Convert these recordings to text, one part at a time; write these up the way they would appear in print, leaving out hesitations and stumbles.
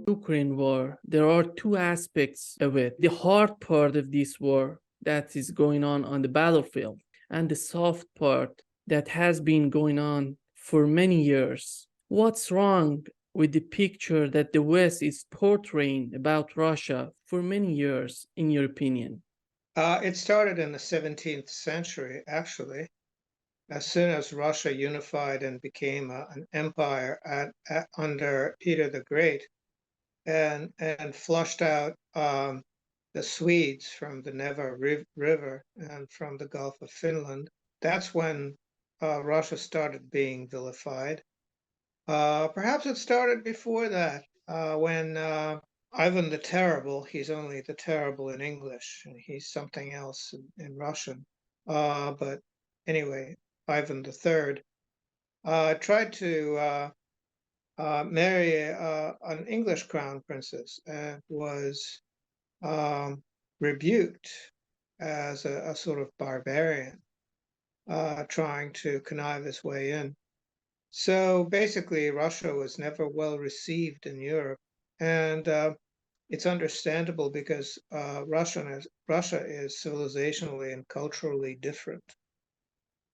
Ukraine war, there are two aspects of it. The hard part of this war that is going on the battlefield, and the soft part that has been going on for many years. What's wrong with the picture that the West is portraying about Russia for many years, in your opinion? It started in the 17th century, actually, as soon as Russia unified and became an empire under Peter the Great, and flushed out the Swedes from the Neva River and from the Gulf of Finland. That's when Russia started being vilified. Perhaps it started before that, when Ivan the Terrible, he's only the Terrible in English, and he's something else in Russian. But anyway, Ivan the Third tried to marry an English crown princess and was rebuked as a sort of barbarian trying to connive his way in. So basically, Russia was never well received in Europe, and it's understandable because Russia is civilizationally and culturally different,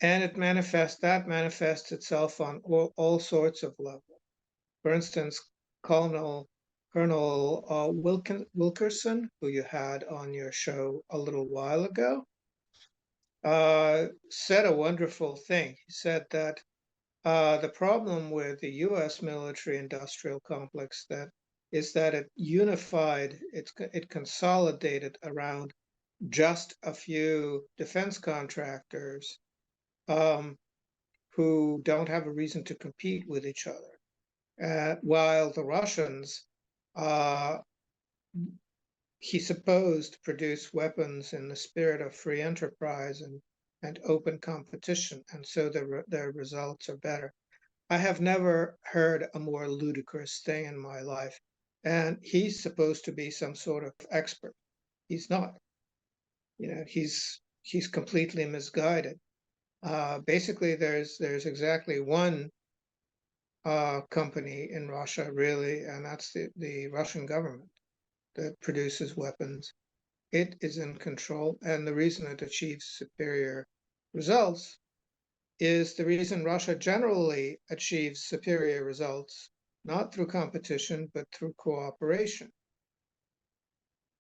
and it manifests itself on all sorts of levels. For instance, Colonel Wilkerson, who you had on your show a little while ago, said a wonderful thing. He said that the problem with the U.S. military-industrial complex is that it unified, it consolidated around just a few defense contractors who don't have a reason to compete with each other. While the Russians, he supposed, produce weapons in the spirit of free enterprise and open competition, and so their results are better. I have never heard a more ludicrous thing in my life. And he's supposed to be some sort of expert. He's not. He's completely misguided. Basically, there's exactly one company in Russia, really, and that's the Russian government that produces weapons. It is in control, and the reason it achieves superior results is the reason Russia generally achieves superior results, not through competition, but through cooperation.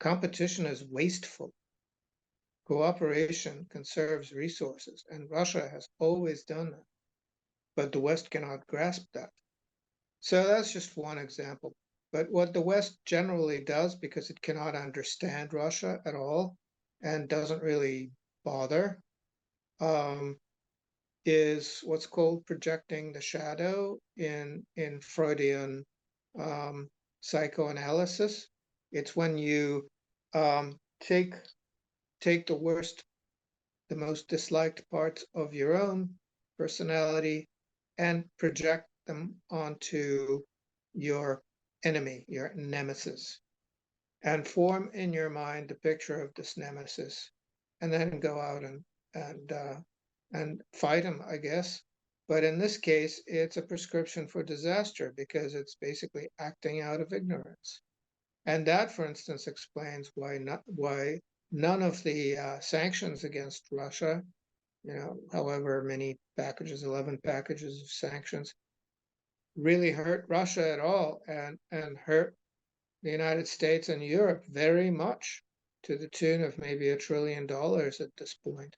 Competition is wasteful. Cooperation conserves resources, and Russia has always done that. But the West cannot grasp that. So that's just one example. But what the West generally does, because it cannot understand Russia at all and doesn't really bother, is what's called projecting the shadow in Freudian psychoanalysis. It's when you take the worst, the most disliked parts of your own personality and project them onto your enemy, your nemesis, and form in your mind the picture of this nemesis, and then go out and fight him, I guess. But in this case, it's a prescription for disaster because it's basically acting out of ignorance. And that, for instance, explains why none of the sanctions against Russia, however many packages, 11 packages of sanctions, really hurt Russia at all and hurt the United States and Europe very much, to the tune of maybe $1 trillion at this point.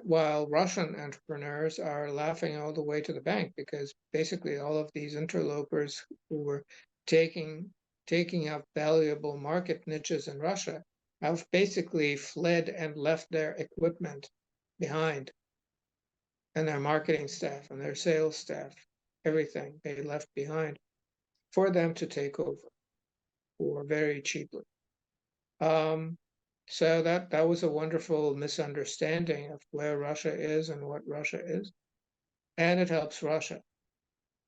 While Russian entrepreneurs are laughing all the way to the bank because basically all of these interlopers who were taking up valuable market niches in Russia have basically fled and left their equipment behind, and their marketing staff and their sales staff, everything they left behind for them to take over for very cheaply. So that was a wonderful misunderstanding of where Russia is and what Russia is, and it helps Russia.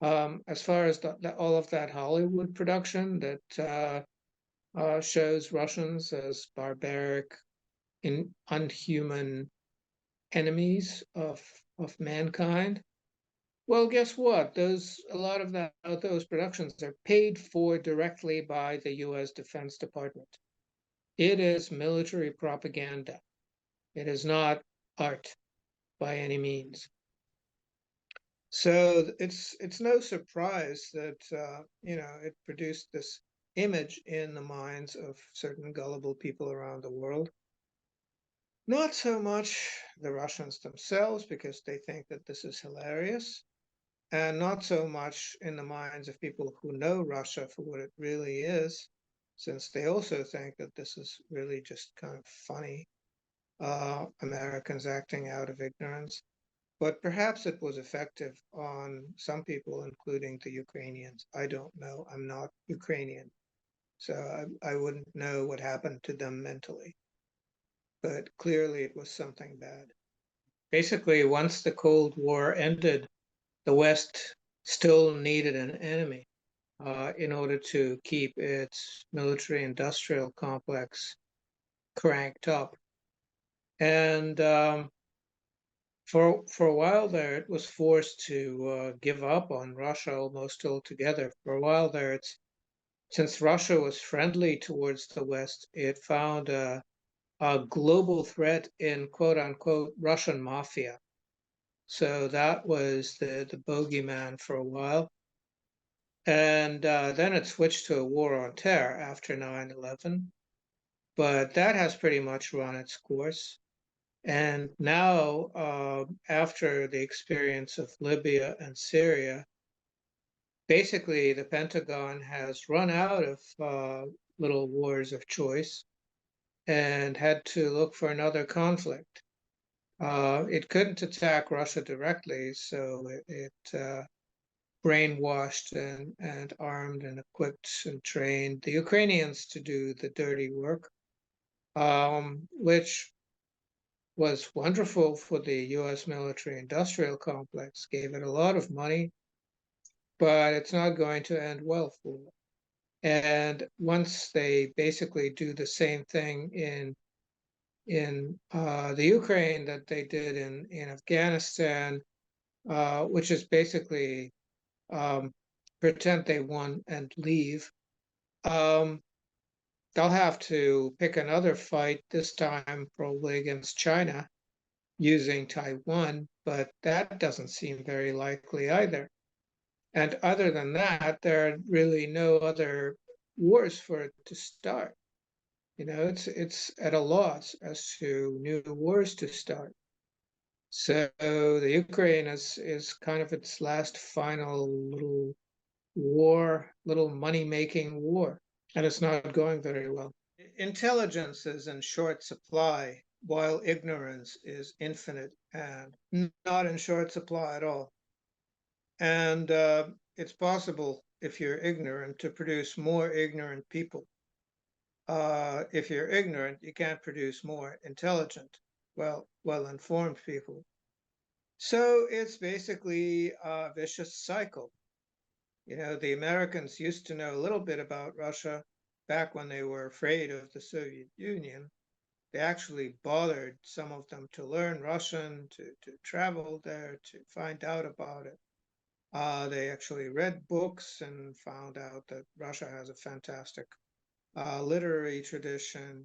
As far as all of that Hollywood production that shows Russians as barbaric, unhuman enemies of mankind, Well, guess what? A lot of those productions are paid for directly by the U.S. Defense Department. It is military propaganda. It is not art by any means. So it's no surprise that it produced this image in the minds of certain gullible people around the world. Not so much the Russians themselves, because they think that this is hilarious, and not so much in the minds of people who know Russia for what it really is, since they also think that this is really just kind of funny, Americans acting out of ignorance. But perhaps it was effective on some people, including the Ukrainians. I don't know. I'm not Ukrainian, so I wouldn't know what happened to them mentally. But clearly it was something bad. Basically, once the Cold War ended, the West still needed an enemy in order to keep its military industrial complex cranked up. And for a while there, it was forced to give up on Russia almost altogether. For a while there, since Russia was friendly towards the West, it found a global threat in quote unquote Russian mafia. So that was the bogeyman for a while. And then it switched to a war on terror after 9/11. But that has pretty much run its course. And now, after the experience of Libya and Syria, basically the Pentagon has run out of little wars of choice and had to look for another conflict. It couldn't attack Russia directly, so it brainwashed and armed and equipped and trained the Ukrainians to do the dirty work, which was wonderful for the US military industrial complex, gave it a lot of money, but it's not going to end well for it. And once they basically do the same thing in the Ukraine that they did in Afghanistan, which is basically pretend they won and leave, um, they'll have to pick another fight, this time probably against China, using Taiwan, but that doesn't seem very likely either. And other than that, there are really no other wars for it to start. It's at a loss as to new wars to start. So the Ukraine is kind of its last final little war, little money-making war, and it's not going very well. Intelligence is in short supply, while ignorance is infinite and not in short supply at all. And it's possible, if you're ignorant, to produce more ignorant people. If you're ignorant, you can't produce more intelligent, well-informed people. So it's basically a vicious cycle. The Americans used to know a little bit about Russia back when they were afraid of the Soviet Union. They actually bothered, some of them, to learn Russian, to travel there, to find out about it. They actually read books and found out that Russia has a fantastic literary tradition,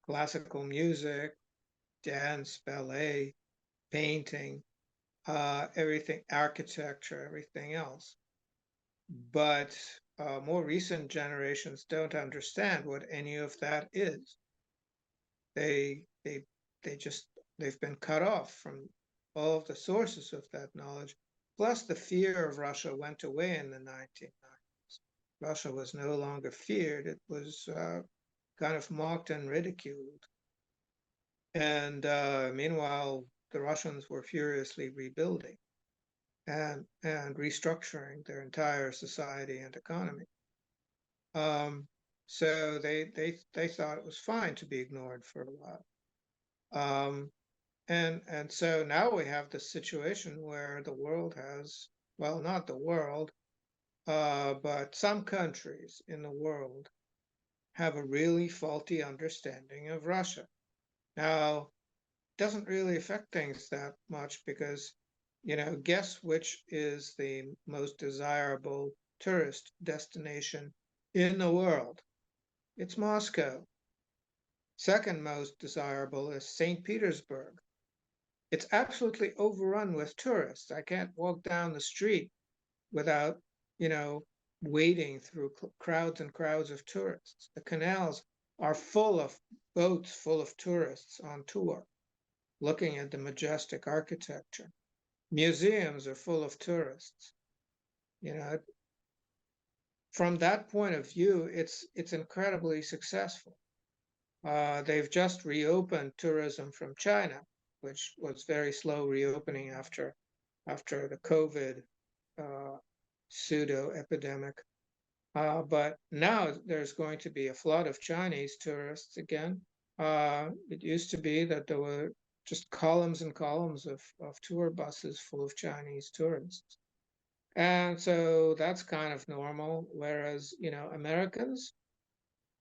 classical music, dance, ballet, painting, everything, architecture, everything else. But more recent generations don't understand what any of that is. They they they just they've been cut off from all of the sources of that knowledge. Plus, the fear of Russia went away in the 1990s. Russia was no longer feared; it was kind of mocked and ridiculed. And meanwhile, the Russians were furiously rebuilding and restructuring their entire society and economy. So they thought it was fine to be ignored for a while. And so now we have this situation where the world has, well, not the world, but some countries in the world have a really faulty understanding of Russia. Now, it doesn't really affect things that much because guess which is the most desirable tourist destination in the world? It's Moscow. Second most desirable is St. Petersburg. It's absolutely overrun with tourists. I can't walk down the street without, wading through crowds and crowds of tourists. The canals are full of boats full of tourists on tour, looking at the majestic architecture. Museums are full of tourists. You know, from that point of view, it's incredibly successful. They've just reopened tourism from China, which was very slow reopening after the COVID pseudo epidemic. But now there's going to be a flood of Chinese tourists again. It used to be that there were just columns and columns of tour buses full of Chinese tourists. And so that's kind of normal. Whereas, Americans,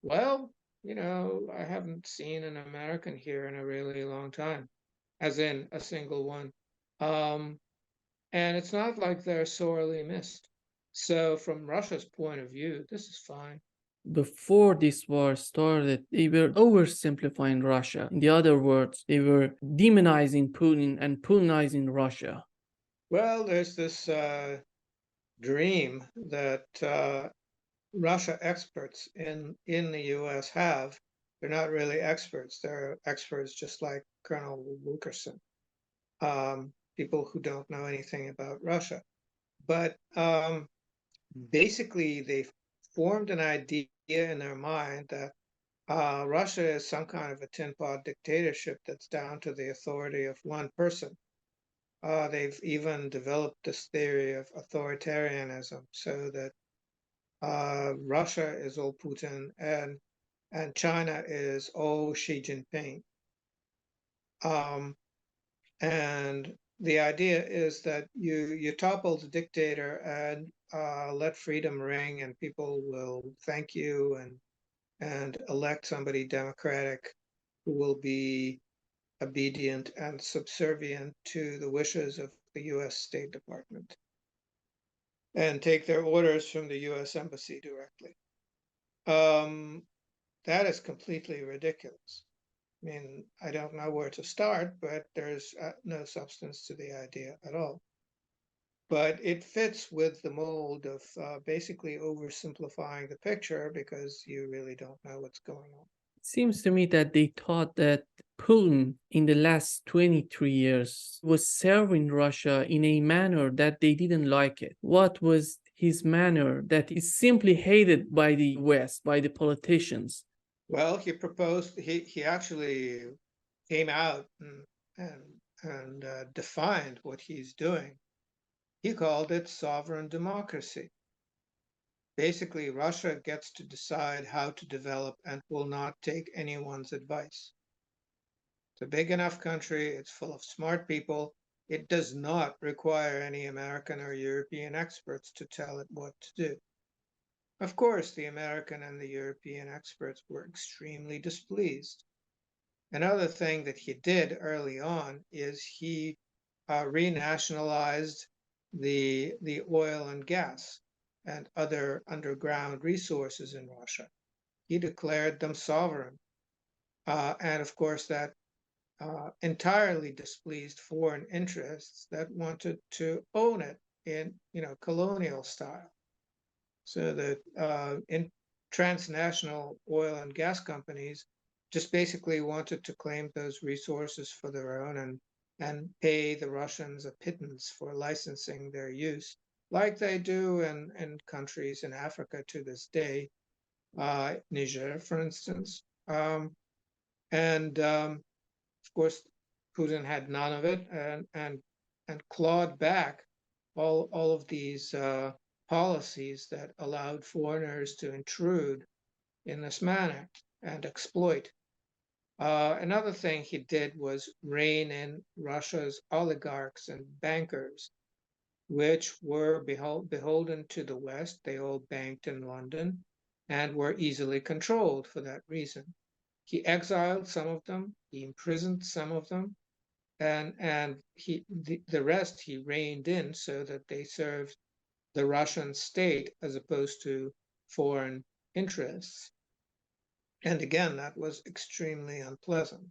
well, I haven't seen an American here in a really long time, as in a single one. And it's not like they're sorely missed. So from Russia's point of view, this is fine. Before this war started, they were oversimplifying Russia. In the other words, they were demonizing Putin and Putinizing Russia. Well, there's this dream that Russia experts in the US have. They're not really experts. They're experts just like Colonel Wilkerson, people who don't know anything about Russia. But basically, they formed an idea in their mind that Russia is some kind of a tin pot dictatorship that's down to the authority of one person. They've even developed this theory of authoritarianism, so that Russia is all Putin and China is all Xi Jinping. And the idea is that you topple the dictator and let freedom ring, and people will thank you and elect somebody democratic who will be obedient and subservient to the wishes of the US State Department and take their orders from the US Embassy directly. That is completely ridiculous. I mean, I don't know where to start, but there's no substance to the idea at all. But it fits with the mold of basically oversimplifying the picture because you really don't know what's going on. It seems to me that they thought that Putin in the last 23 years was serving Russia in a manner that they didn't like it. What was his manner that is simply hated by the West, by the politicians? Well, he actually came out and defined what he's doing. He called it sovereign democracy. Basically, Russia gets to decide how to develop and will not take anyone's advice. It's a big enough country, it's full of smart people. It does not require any American or European experts to tell it what to do. Of course, the American and the European experts were extremely displeased. Another thing that he did early on is he renationalized the oil and gas and other underground resources in Russia. He declared them sovereign. And of course, that entirely displeased foreign interests that wanted to own it in, colonial style. So that in transnational oil and gas companies just basically wanted to claim those resources for their own and pay the Russians a pittance for licensing their use, like they do in countries in Africa to this day, Niger, for instance. And of course, Putin had none of it and clawed back all of these policies that allowed foreigners to intrude in this manner and exploit. Another thing he did was rein in Russia's oligarchs and bankers, which were beholden to the West. They all banked in London and were easily controlled for that reason. He exiled some of them, he imprisoned some of them, and the rest he reined in so that they served the Russian state as opposed to foreign interests. And again, that was extremely unpleasant.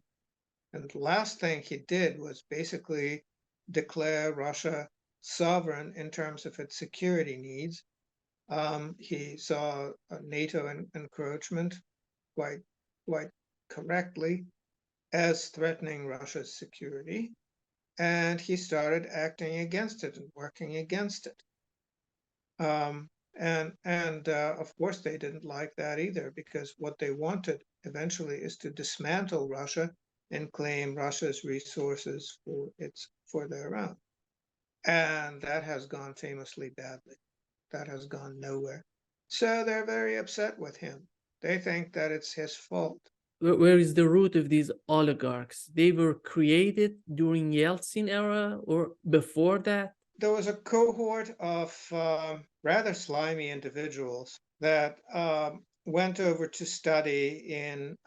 And the last thing he did was basically declare Russia sovereign in terms of its security needs. He saw a NATO encroachment quite correctly as threatening Russia's security, and he started acting against it and working against it. And of course they didn't like that either, because what they wanted eventually is to dismantle Russia and claim Russia's resources for their own. And that has gone famously badly. That has gone nowhere. So they're very upset with him. They think that it's his fault. Where is the root of these oligarchs? They were created during Yeltsin era or before that? There was a cohort of rather slimy individuals that went over to study in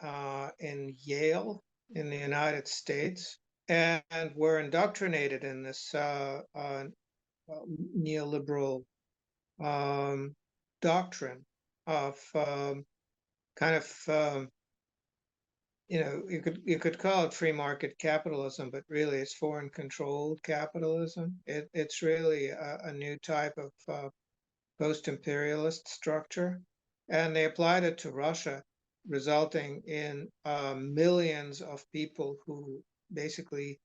Yale in the United States and were indoctrinated in this neoliberal doctrine of kind of you could call it free market capitalism, but really it's foreign controlled capitalism. It's really a new type of post-imperialist structure, and they applied it to Russia, resulting in millions of people who basically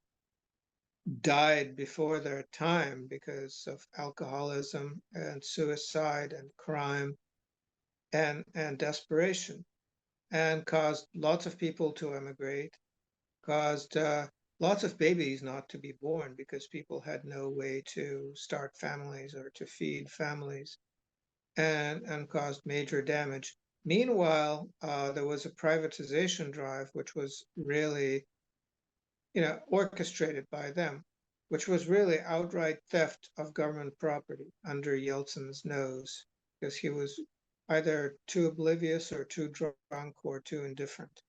died before their time because of alcoholism and suicide and crime and desperation, and caused lots of people to emigrate, caused lots of babies not to be born because people had no way to start families or to feed families, and caused major damage. Meanwhile, there was a privatization drive, which was really, orchestrated by them, which was really outright theft of government property under Yeltsin's nose, because he was either too oblivious or too drunk or too indifferent.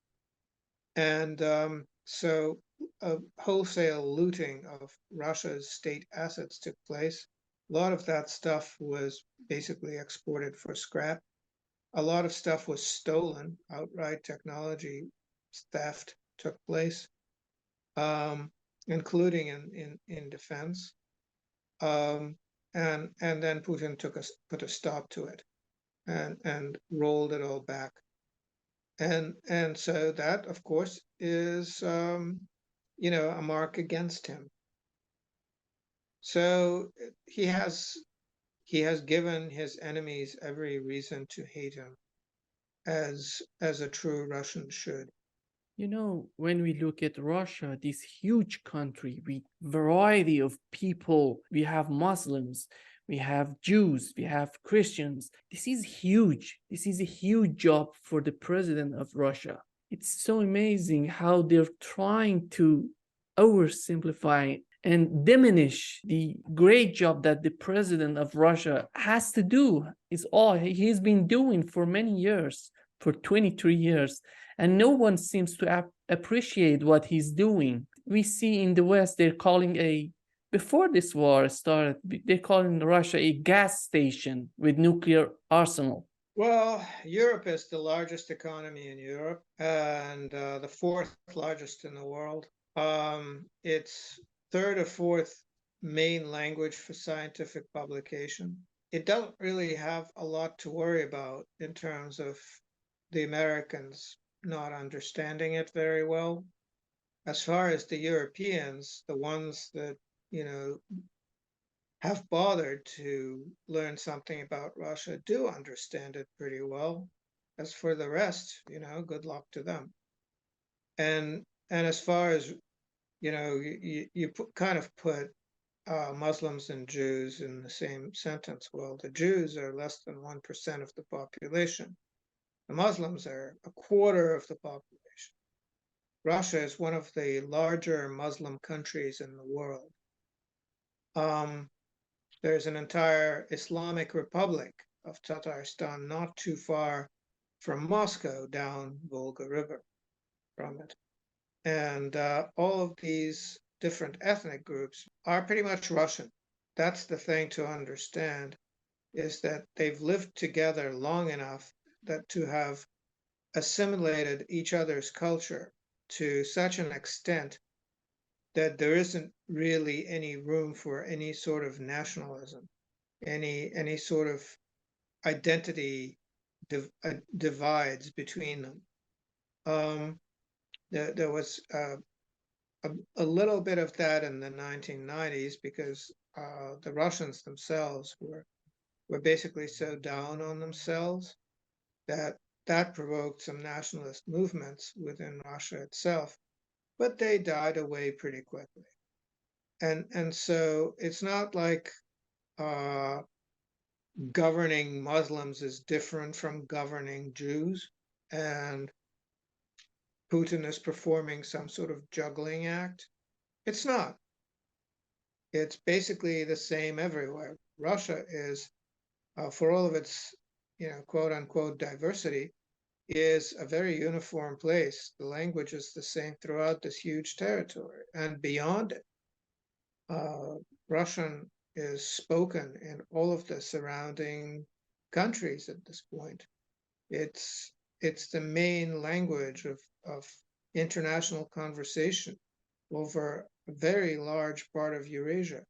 And so a wholesale looting of Russia's state assets took place. A lot of that stuff was basically exported for scrap. A lot of stuff was stolen. Outright technology theft took place, including in defense. And then Putin put a stop to it and rolled it all back. And so that, of course, is a mark against him. So he has given his enemies every reason to hate him, as a true Russian should. When we look at Russia, this huge country with variety of people, we have Muslims, we have Jews, we have Christians. This is huge. This is a huge job for the president of Russia. It's so amazing how they're trying to oversimplify and diminish the great job that the president of Russia has to do. It's all he's been doing for many years, for 23 years. And no one seems to appreciate what he's doing. We see in the West, before this war started, they're calling Russia a gas station with nuclear arsenal. Well, Europe is the largest economy in Europe and the fourth largest in the world. It's third or fourth main language for scientific publication. It doesn't really have a lot to worry about in terms of the Americans not understanding it very well. As far as the Europeans, the ones that, have bothered to learn something about Russia do understand it pretty well. As for the rest, good luck to them. And as far as, you kind of put Muslims and Jews in the same sentence. Well, the Jews are less than 1% of the population. The Muslims are a quarter of the population. Russia is one of the larger Muslim countries in the world. There's an entire Islamic Republic of Tatarstan not too far from Moscow down Volga River from it. And all of these different ethnic groups are pretty much Russian. That's the thing to understand, is that they've lived together long enough that to have assimilated each other's culture to such an extent that there isn't really any room for any sort of nationalism, any sort of identity divides between them. There was a little bit of that in the 1990s because the Russians themselves were basically so down on themselves that that provoked some nationalist movements within Russia itself, but they died away pretty quickly. And so it's not like governing Muslims is different from governing Jews, and Putin is performing some sort of juggling act. It's not. It's basically the same everywhere. Russia is, for all of its, quote unquote diversity, is a very uniform place. The language is the same throughout this huge territory, and beyond it, Russian is spoken in all of the surrounding countries at this point. It's the main language of international conversation over a very large part of Eurasia.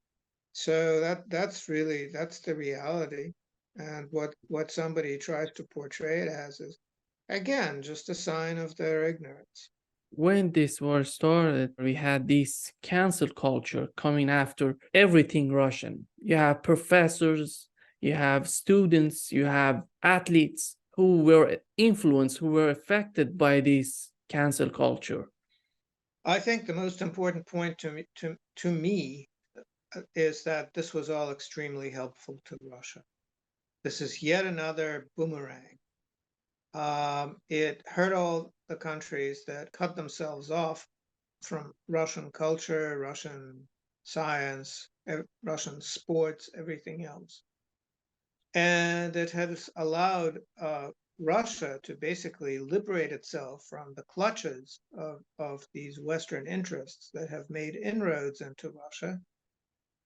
So that's the reality. And what somebody tries to portray it as is, again, just a sign of their ignorance. When this war started, we had this cancel culture coming after everything Russian. You have professors, you have students, you have athletes who were influenced, who were affected by this cancel culture. I think the most important point to me is that this was all extremely helpful to Russia. This is yet another boomerang. It hurt all the countries that cut themselves off from Russian culture, Russian science, Russian sports, everything else. And it has allowed Russia to basically liberate itself from the clutches of these Western interests that have made inroads into Russia,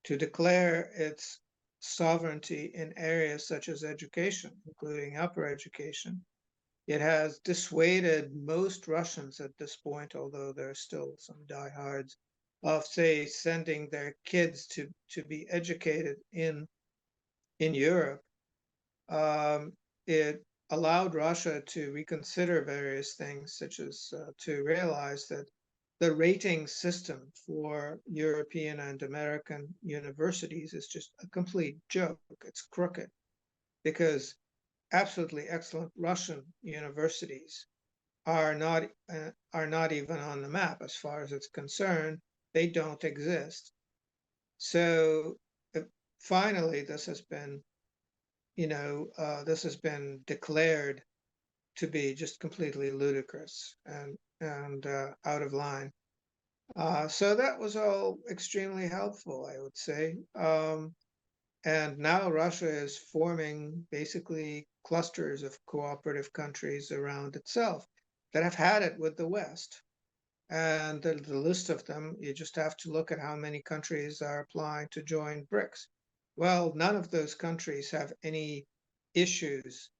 to declare its sovereignty in areas such as education, including upper education. It has dissuaded most Russians at this point, although there are still some diehards, of, say, sending their kids to be educated in Europe. It allowed Russia to reconsider various things, such as to realize that the rating system for European and American universities is just a complete joke. It's crooked, because absolutely excellent Russian universities are not even on the map as far as it's concerned. They don't exist. So finally, this has been declared to be just completely ludicrous and out of line. So that was all extremely helpful, I would say. And now Russia is forming basically clusters of cooperative countries around itself that have had it with the West. And the list of them, you just have to look at how many countries are applying to join BRICS. Well, none of those countries have any issues,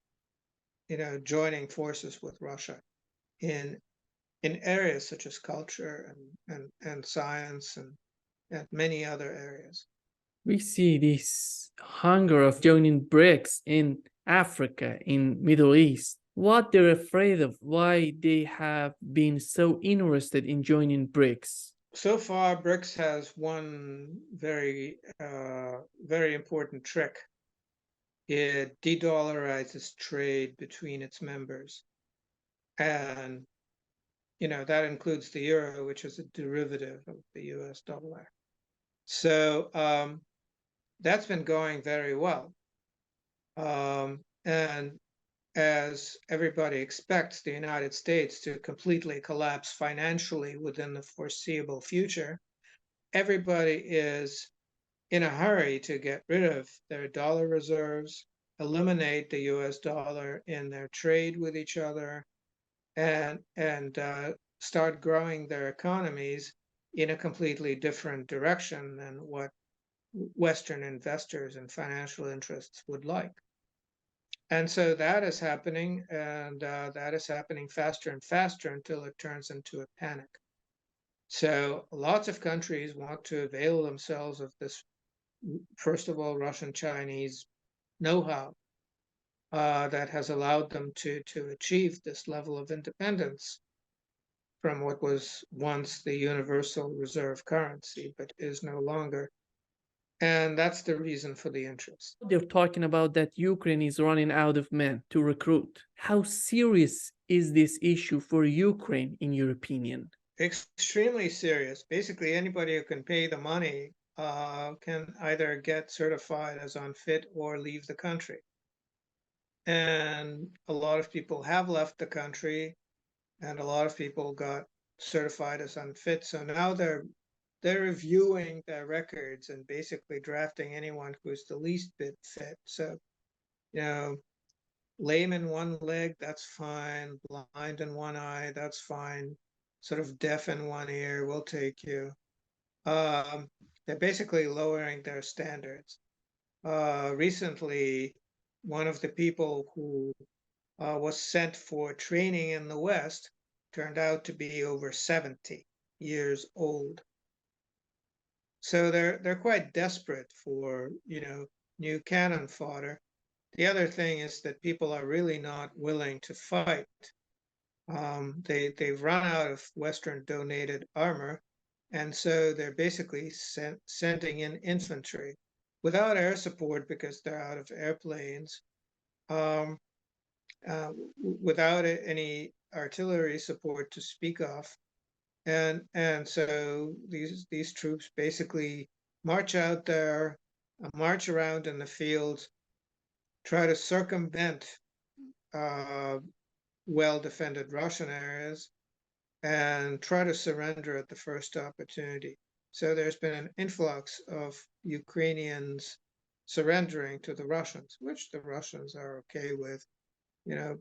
joining forces with Russia in areas such as culture and science and many other areas. We see this hunger of joining BRICS in Africa, in Middle East. What they're afraid of, why they have been so interested in joining BRICS. So far, BRICS has one very, very important trick. It de-dollarizes trade between its members. And, that includes the euro, which is a derivative of the US dollar. So that's been going very well. And as everybody expects the United States to completely collapse financially within the foreseeable future, everybody is in a hurry to get rid of their dollar reserves, eliminate the US dollar in their trade with each other, and start growing their economies in a completely different direction than what Western investors and financial interests would like. And so that is happening, and that is happening faster and faster until it turns into a panic. So lots of countries want to avail themselves of this, first of all, Russian-Chinese know-how that has allowed them to achieve this level of independence from what was once the universal reserve currency, but is no longer. And that's the reason for the interest. They're talking about that Ukraine is running out of men to recruit. How serious is this issue for Ukraine, in your opinion? Extremely serious. Basically, anybody who can pay the money can either get certified as unfit or leave the country. And a lot of people have left the country, and a lot of people got certified as unfit. So now they're reviewing their records and basically drafting anyone who's the least bit fit. So, you know, lame in one leg, that's fine. Blind in one eye, that's fine. Sort of deaf in one ear, we'll take you. They're basically lowering their standards. Recently, one of the people who was sent for training in the West turned out to be over 70 years old. So they're quite desperate for, new cannon fodder. The other thing is that people are really not willing to fight. They've run out of Western donated armor, and so they're basically sending in infantry without air support because they're out of airplanes, without any artillery support to speak of, and so these troops basically march out there, march around in the fields, try to circumvent well-defended Russian areas, and try to surrender at the first opportunity. So there's been an influx of Ukrainians surrendering to the Russians, which the Russians are okay with,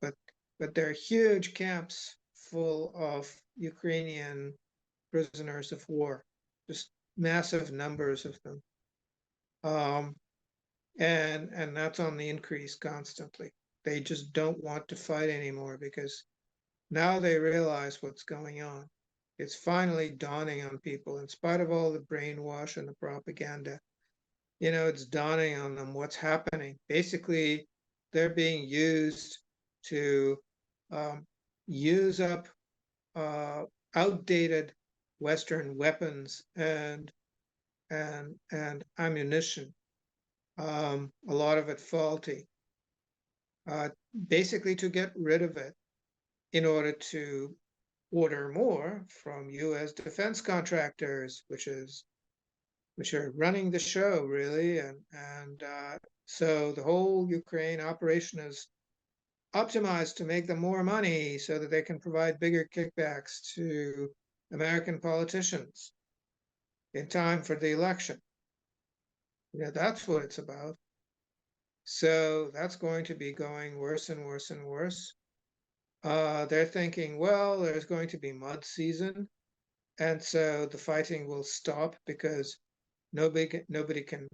but there are huge camps full of Ukrainian prisoners of war, just massive numbers of them. And that's on the increase constantly. They just don't want to fight anymore because now they realize what's going on. It's finally dawning on people, in spite of all the brainwash and the propaganda. It's dawning on them what's happening. Basically, they're being used to use up outdated Western weapons and ammunition. A lot of it faulty. Basically, to get rid of it in order to order more from U.S. defense contractors, which are running the show really, and so the whole Ukraine operation is optimized to make them more money so that they can provide bigger kickbacks to American politicians in time for the election. That's what it's about. So that's going to be going worse and worse and worse. They're thinking, well, there's going to be mud season, and so the fighting will stop because nobody can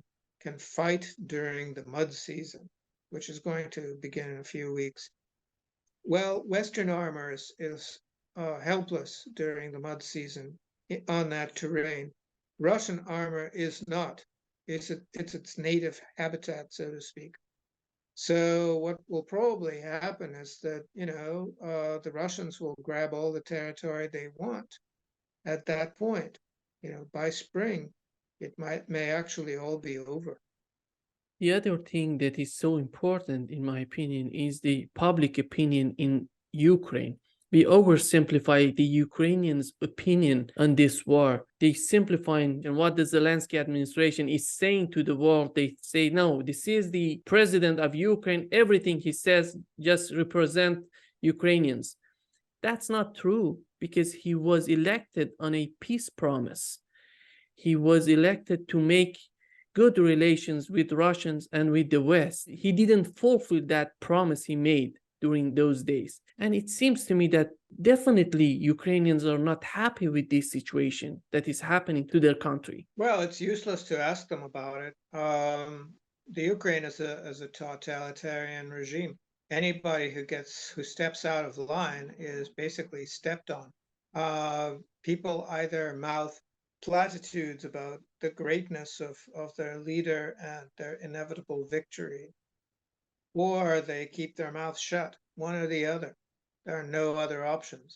fight during the mud season, which is going to begin in a few weeks. Well, Western armor is helpless during the mud season on that terrain. Russian armor is not. It's its native habitat, so to speak. So what will probably happen is that, the Russians will grab all the territory they want at that point. By spring, it may actually all be over. The other thing that is so important, in my opinion, is the public opinion in Ukraine. We oversimplify the Ukrainians' opinion on this war. They simplifying and what the Zelensky administration is saying to the world. They say, no, this is the president of Ukraine. Everything he says just represent Ukrainians. That's not true because he was elected on a peace promise. He was elected to make good relations with Russians and with the West. He didn't fulfill that promise he made during those days. And it seems to me that definitely Ukrainians are not happy with this situation that is happening to their country. Well, it's useless to ask them about it. The Ukraine is a totalitarian regime. Anybody who steps out of line is basically stepped on. People either mouth platitudes about the greatness of their leader and their inevitable victory, or they keep their mouths shut, one or the other. There are no other options.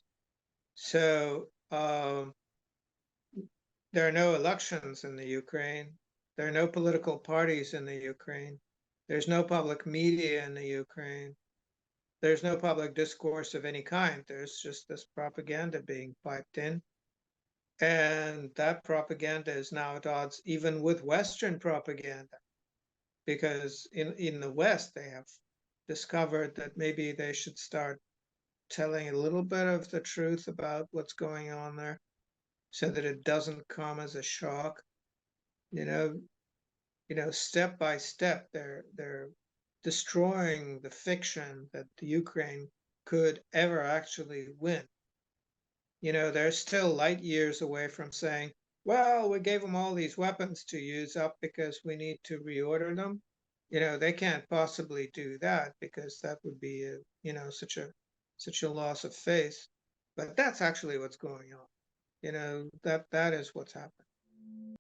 So there are no elections in the Ukraine. There are no political parties in the Ukraine. There's no public media in the Ukraine. There's no public discourse of any kind. There's just this propaganda being piped in. And that propaganda is now at odds even with Western propaganda, because in the West, they have discovered that maybe they should start telling a little bit of the truth about what's going on there so that it doesn't come as a shock. You know, step by step, they're destroying the fiction that the Ukraine could ever actually win. You know, they're still light years away from saying, well, we gave them all these weapons to use up because we need to reorder them. You know, they can't possibly do that because that would be such a loss of faith. But that's actually what's going on. You know, that is what's happening.